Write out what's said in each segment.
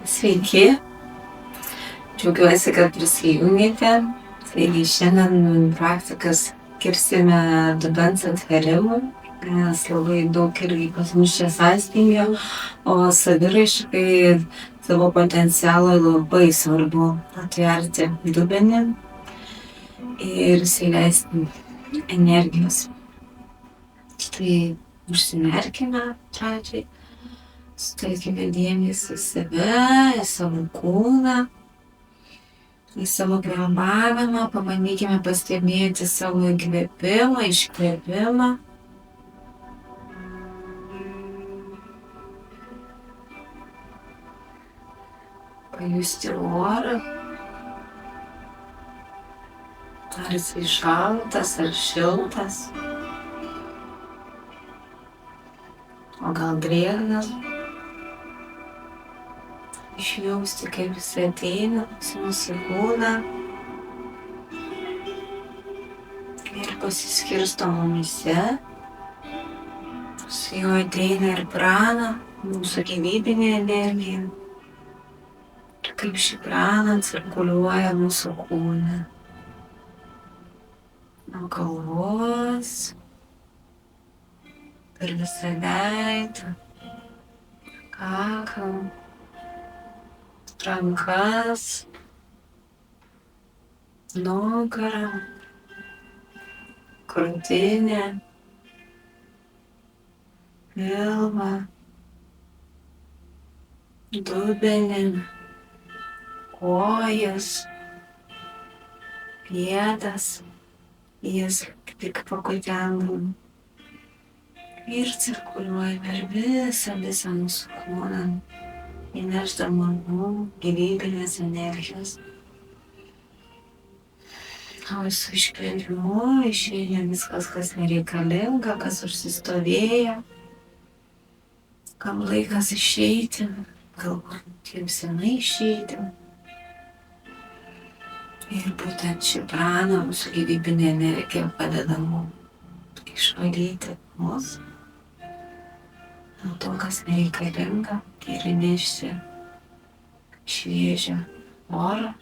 Sveiki, džiaugiuosi, kad prisijungėte. Taigi šiandien praktikas skirsime dubens atvėrimui, nes labai daug irgi pas mus čia sąstingio, o saviraiškai savo potencialą labai svarbu atverti dubenį ir įsileisti energijos. Tai užsimerkime pradžiai. Sutelkime dėmesį į save, į savo kūną, į savo kvėpavimą, pabandykime pastebėti savo įkvėpimą, iškvėpimą. Pajusti orą. Ar jisai šaltas ar šiltas. O gal drėgnas. Išjausti, kaip jis ateina į mūsų kūną ir pasiskirsto mumyse. Su juo ateina ir prana, mūsų gyvybinė energija. Ir kaip ši prana cirkuliuoja mūsų kūne. Nuo galvos, per visą veidą, kaklą, rankas, nugarą, krūtinę, pilvą, dubenį, kojas, pėdas, jas tik pakutendam ir cirkuliuoja per visą mūsų kūną, įnešdama mum gyvybinės energijos. O su iškvėpimu išeina viskas, kas nereikalinga, kas užsistovėję, kam laikas išeiti, galbūt jau senai išeiti. Ir būtent ši prana, mūsų gyvybinė energija padeda mum išvalyti mus nuo to, kas nereikalinga, ir įnešti šviežią orą,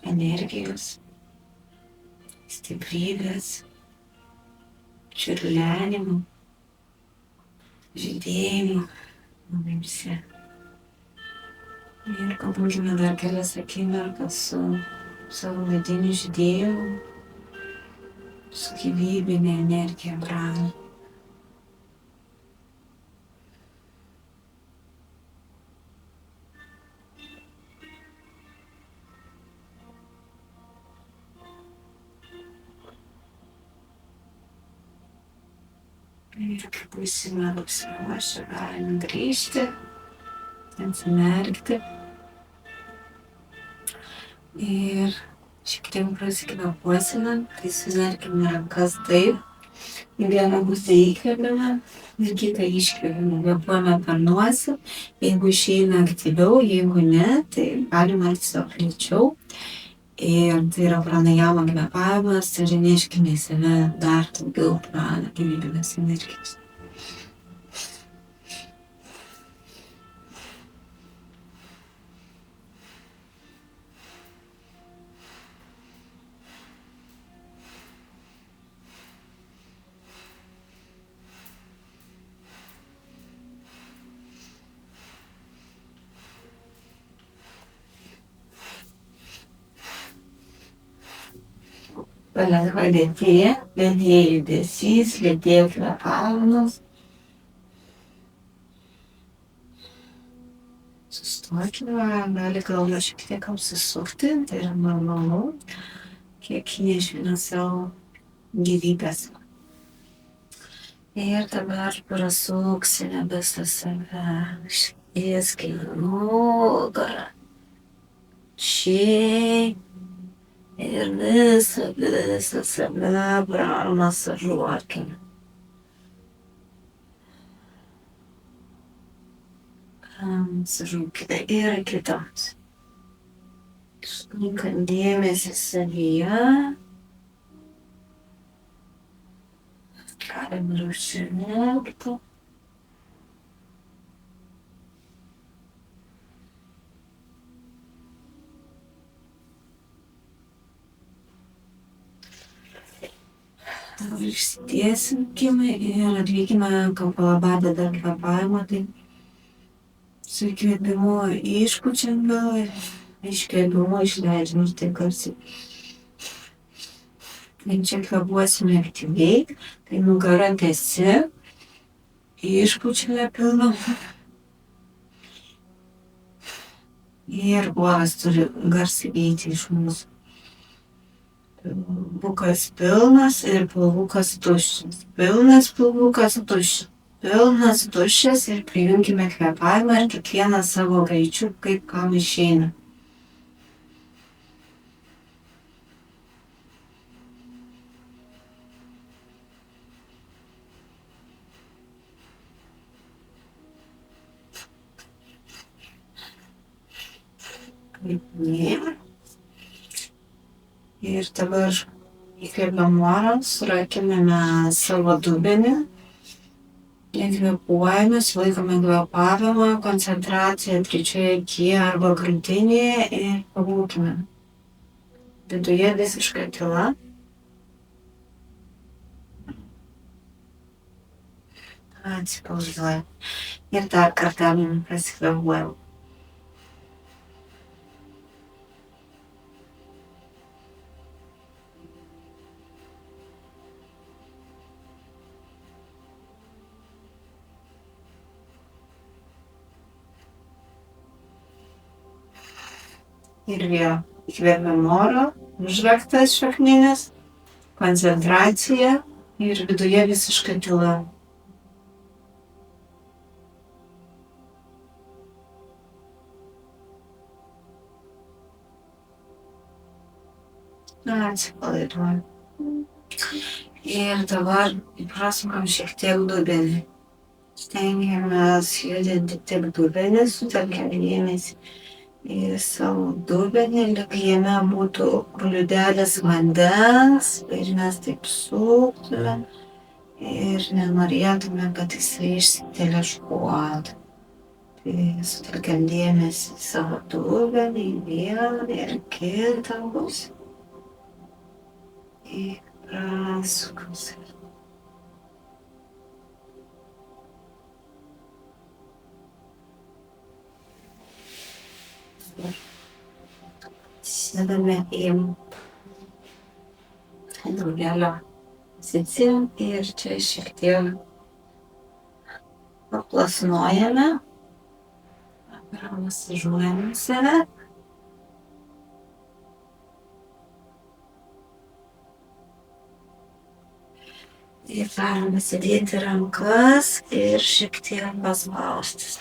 energijos, stiprybės, čiurlenimo, žydėjimo mumyse. Ir pabūkime dar kelias akimirkas su savo vidiniu žydėjimu, su gyvybinė energija prana. Ir kai būsime apsiruošę, galime grįžti, atsimerkti ir šiek tiek prasikvėpuosime, tai sunerkime rankas taip, į vieną pusę įkvėpime ir kitą iškvėpime, kvėpuojame per nosį, jeigu išeina aktyviau, jeigu ne, tai galima tiesiog lėčiau. Ir tai yra pranajama kvėpavimas ir įneškime į save dar daugiau prana gyvybinės energijos. Palengva lėtėja, lėtėja judesys, lėtėja kvėpavimas. Sustokime, gali galva šiek tiek apsisukti, tai yra normalu, kiek nešvina savo gyvybės. Ir dabar prasuksime visą save, ieskime nugarą, šiai. Ir visą save pramasažuokime. Masažuokite ir kitams. Išlaikant dėmesį savyje. Galime ir užsimerkti. Dabar išsitiesinkime ir atlikime kapalabhati kvėpavimą. Tai su įkvėpimu išpučiam galvą, iškvėpimu išleidžiam ir tai garsiai. Ir čia kvėpuosime aktyviai, tai nugara tiesi, išpučiame pilną. Ir oras turi garsiai eiti iš mūsų. Pilvukas pilnas ir pilvukas tuščias. Pilnas pilvukas tuščias. Pilnas tuščias ir prijunkime kvėpavimą ir kiekvieną savo greičiu, kaip kam išeina. Ir dabar įkvėpiam orą, surakiname savo dubenį, įkvėpuojame, sulaikome kvėpavimą, koncentraciją trečioje akyje arba krūtinėje ir pabūkime. Viduje visiška tyla. Atsipalaiduojam. Ir dar kartą prasikvėpuojam. Ir vėl įkvėpiam oro, užraktas šakninis, koncentracija ir viduje visiška tyla. Atsipalaiduojam. Ir dabar įprasmukam šiek tiek dubenį. Stengiamės judinti tik dubenį, sutelkiam dėmesį į savo dubenį, lyg jame būtų bliūdelis vandens ir mes taip suktume ir nenorėtume, kad jisai išsiteliškuotų. Tai sutelkiam dėmesį į savo dubenį, į vieną ir kitą pusę. Ir prasukam. Sėdame į drugelio poziciją ir čia šiek tiek paplasnojame, masažuojame save. Ir galime sėdėti rankas ir šiek tiek paspaustis.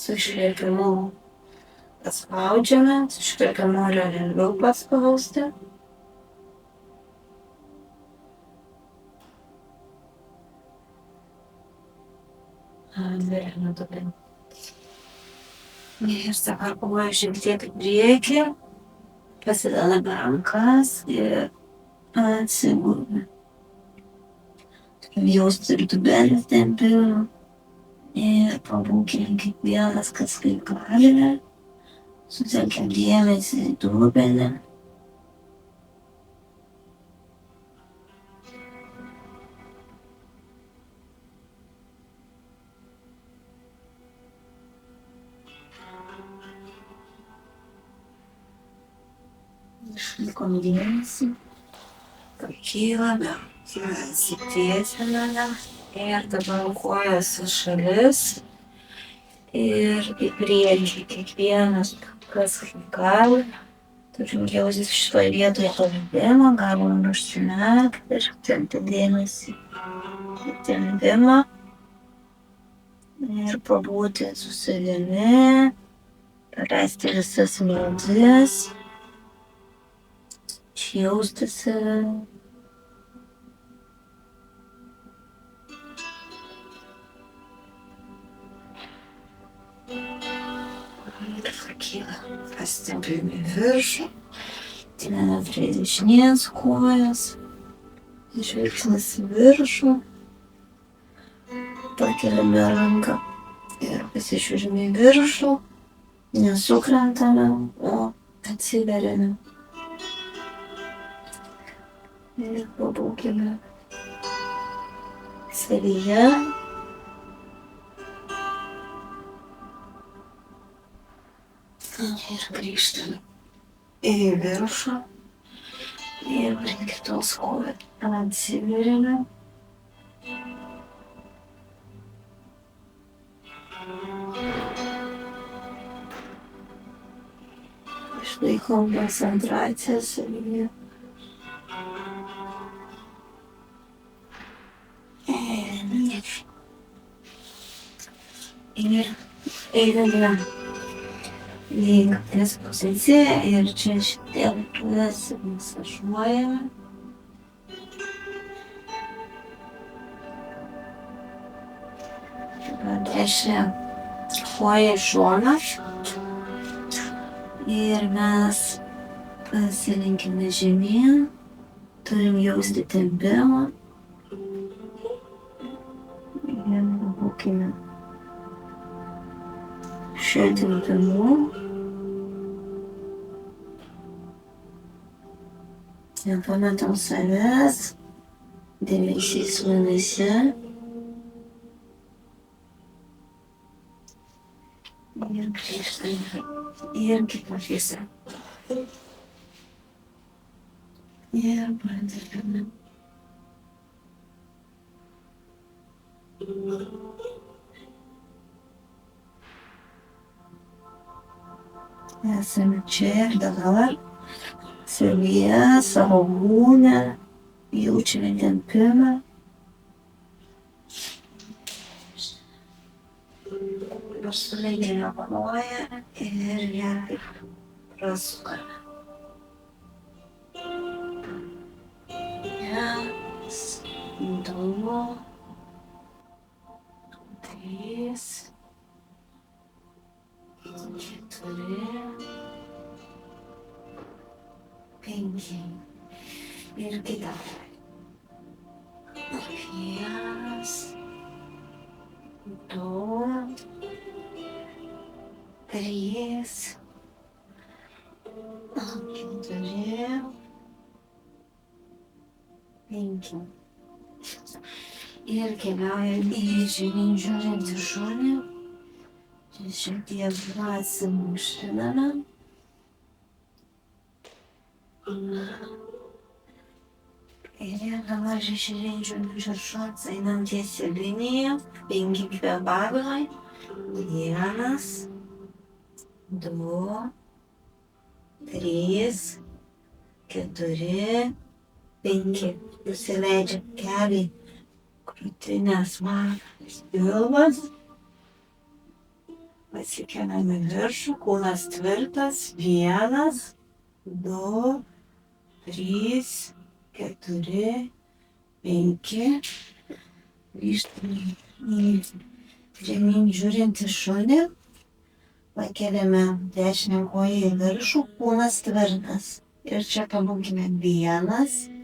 Su iškvėpimu paspaudžiame, su iškvėpimu yra lengviau paspausti. Atveriame dubenį. Ir dabar kovoju šiek tiek į priekį, pasidedame rankas ir atsigulame. Jausti ir dubenį tempimą. Ir pabūkime kiekvienas, kas kaip galime. Sutelkiam dėmesį į dubenį. Išlikom dėmesį. Pakylame, atsitiesiame. Ir dabar kojas į šalis ir į priekį. Kiekvienas, kas kaip gali. Turim jausti šitoje vietoje pavydimą, galim užsimerkti ir telkti dėmesį į tempimą. Ir pabūti su savimi, paleisti visas mintis, išjausti save. Pakyla, pastempiam į viršų, tiname prie dešinės kojas, žvilgsnis į viršų, pakeliame ranką ir pasižiūrime į viršų, nesukrentame, o Atsiveriame ir pabūkime savyje. Ir grįžtame į viršų ir prie kitos kojos atsiveriame. Išlaikom koncentraciją savyje. Ir einame į kaktės poziciją ir čia šiandien masažuojame. Dešinę koją į šoną ir mes pasilenkime žemyn, turim jausti tempimą ir pabūkime šiuo tempimu. Nepametam savęs, dėmesys manęs. Ir grįžtame ir kitą pusę. Ir pradedame. Esame čia ir dabar, savyje, savo kūne, jaučiame tempimą. Suleidžiame koją ir ją prasukame. 1, 2, 3, 4, 5. Ir kitą. 1, 2, 3, 4, 5. Ir keliaujam į žemyn žiūrintį šunį. Čia šiek tiek atsimuštiname. Ir dabar žemyn žiūrintį šunį einam tiesiai liniją. 5 kvėpavimai. 1, 2, 3, 4, 5. Nusileidžia keliai, krūtinės smakras, pilvas. Pasikeliame viršų, kūnas tvirtas. 1, 2, 3, 4, 5. Grįžtame į žemyn žiūrintį šunį. Pakeliame dešinę koją į viršų, kūnas tvirtas. Ir čia pabūkime 1,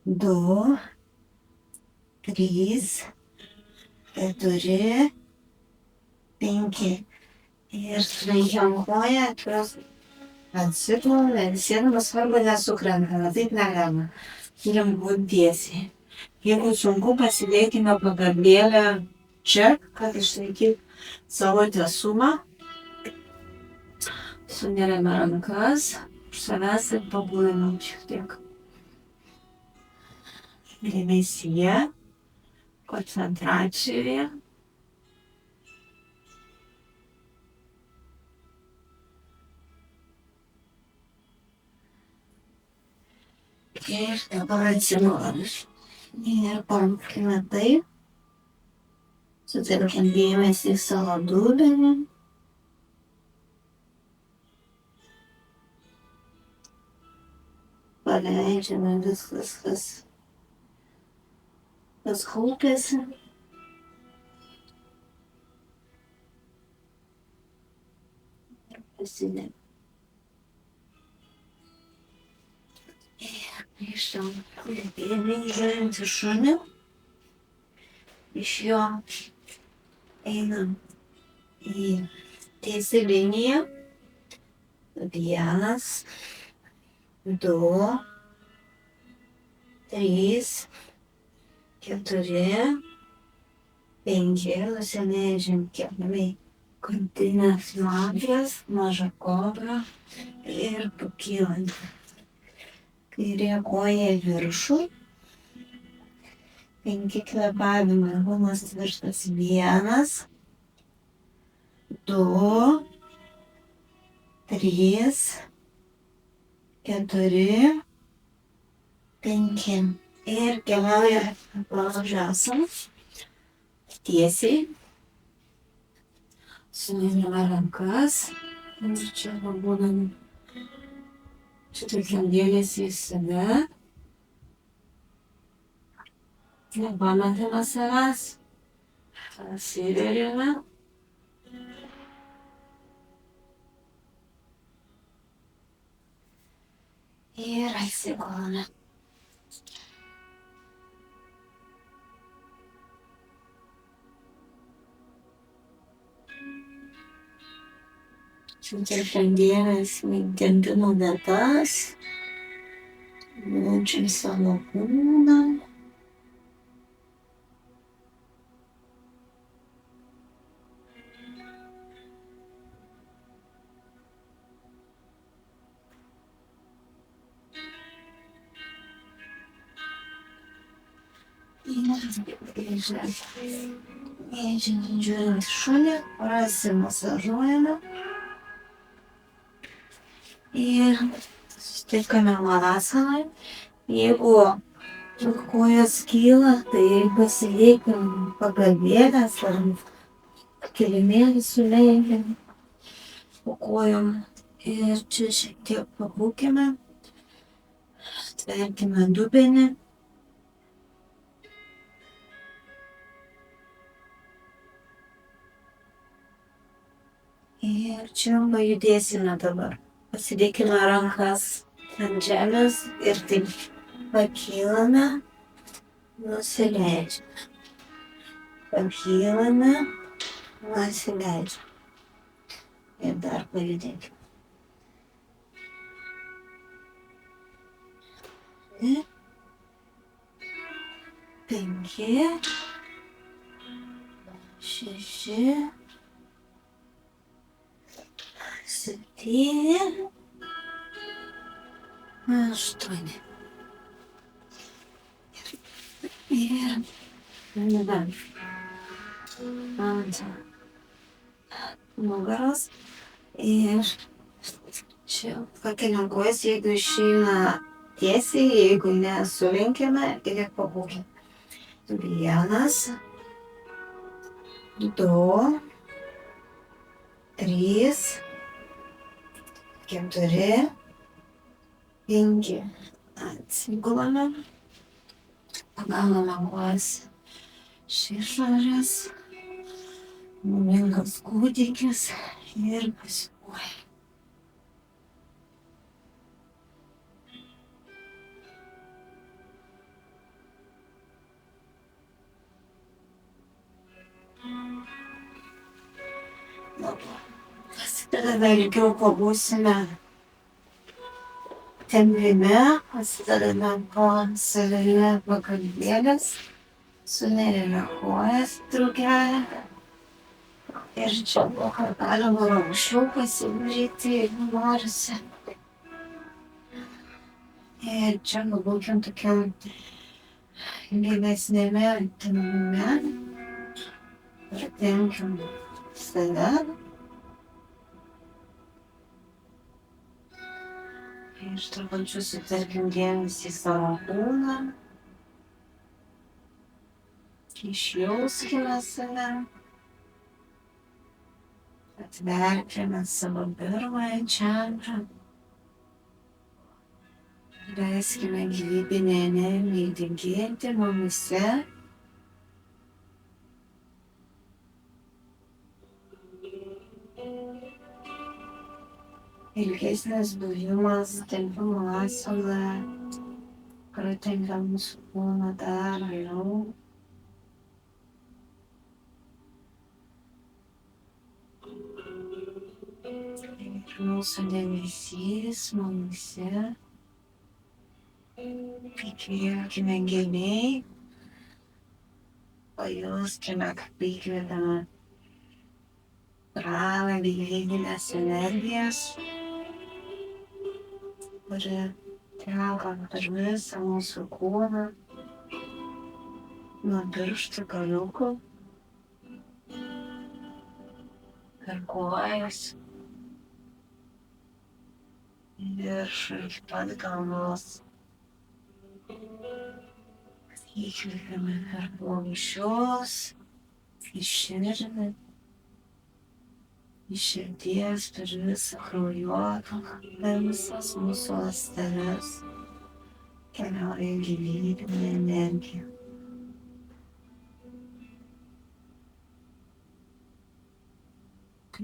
2, 3, 4, 5. Ir sulenkiam koją, atviros atsiklome, sėdama svarbu nesukrentame, taip negalima. Turim būti tiesiai. Jeigu sunku, pasidėkime pagalbėlę čia, kad išlaikyt savo tiesumą. Suneriame rankas už savęs ir pabūname šiek tiek. Dėmesyje, koncentracijoje. Ir dabar atsimokame. Ir pabūkime taip. Sutelkiam dėmesį į savo dubenį. Paleidžiame viskas, kas kaupiasi. Ir pasidėm. Ir grįžtam žemyn žiūrintį šunį. Iš jo einam į tiesią liniją. Vienas, du, trys, keturi, penki. Nusileidžiam keliai. Krūtinės smakrės, maža kobra ir pakylant. Kairė koja į viršų. 5 kvėpavimai. Kūnas tvirtas. 1, 2, 3, 4, 5. Ir keliauja Baladžasana. Tiesiai. Suminame rankas. Ir čia būdami. Šitokiam dėmesį į save. Nepametame savęs. Atsiveriame. Ir atsigulame. Sutelkiam dėmesį į tempimo vietas. Jaučiam savo kūną. Žiūrint šunį, prasimasažuojame. Ir susitinkame Malasanoje. Jeigu kojos kyla, tai pasidėkim pagalvėlės ar kilimėlį suleidžiam po kojom. Ir čia šiek tiek pabūkime. Atverkime dubenį. Ir čia pajudėsime dabar. Pasidėkime rankas ant žemės ir taip pakylame, nusileidžiame. Pakylame, nusileidžiame. Ir dar pajudėkime. 5, 6, 7, 8. Ir nebent ant nugaros. Ir čia pakeliam kojas, jeigu išeina tiesiai, jeigu nesulenkėme ir pabūkime. 1, 2, 3, 4, 5. Atsigulame. Pagauname kojas iš išorės. Numingas kūdikis ir pasipuoja. Tada ilgiau pabūsime tempime, pasidedame po savimi pagalvėlės, suneriame kojas draugelį. Ir čia galima aukščiau pasivažyti, jeigu norisi. Ir čia būkim tokiam gilesnėme tempime. Pritinkim save. Ir trupučiu sutelkim dėmesį į savo kūną. Išjauskime save. Atverkime savo pirmąją čakrą. Leiskime gyvybinę energiją įdegėti mumyse. Ilgesnis buvimas tempimo asanoje pratenka mūsų kūną dar giliau. Ir Ir mūsų dėmesys mumyse. Įkvėpkime giliai. Pajuskime, kaip įkvėpame prana bei vidinės energijas, kuri teka per visą mūsų kūną, nuo pirštų galiukų, per kojas, į viršų iki pat galvos. Įkvėpame per plaučius, į širdį, iš širdies per visą kraujotaką, per visas mūsų ląsteles keliauja gyvybinė energija.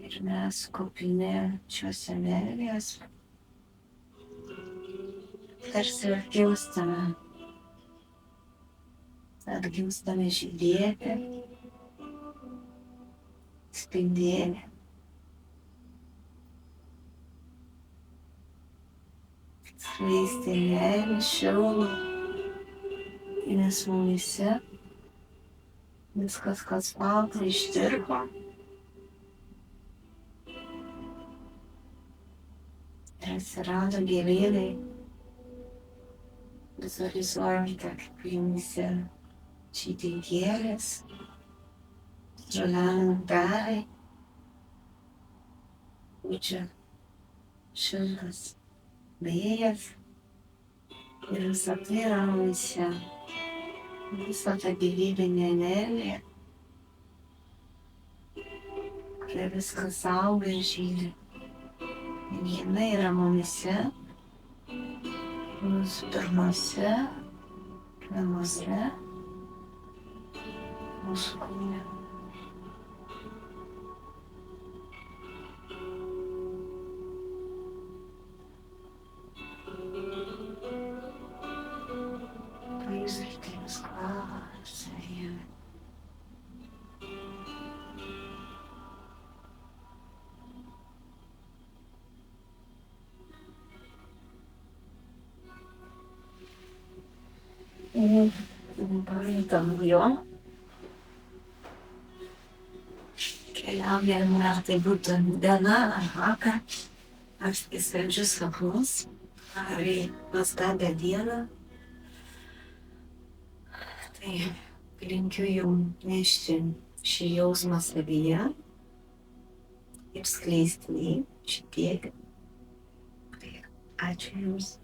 Ir mes kupini šios energijos tarsi atgimstame žydėti, spindėti. Skleisti energiją, šilumą, nes mumyse viskas, kas balta, ištirpo. Ir atsirado gėlynai. Vizualizuojate, kaip jumyse žydi gėlės, žaliam darai, pučia šiltas vėjas ir visą tai yra mumyse, visą tą gyvybinę energiją, kuria viskas auga ir žydi. Ir jinai yra mumyse, mūsų pirmuose namuose, mūsų kūne. Pajuskite jos kvapą savyje. Ir pradedam jo. Keliaujame, ar tai būtų diena ar vakar, ar į saldžius sapnus, ar į nuostabią dieną. Tai linkiu jums nešti šį jausmą savyje ir skleisti jį šitiek. Tai ačiū Jums.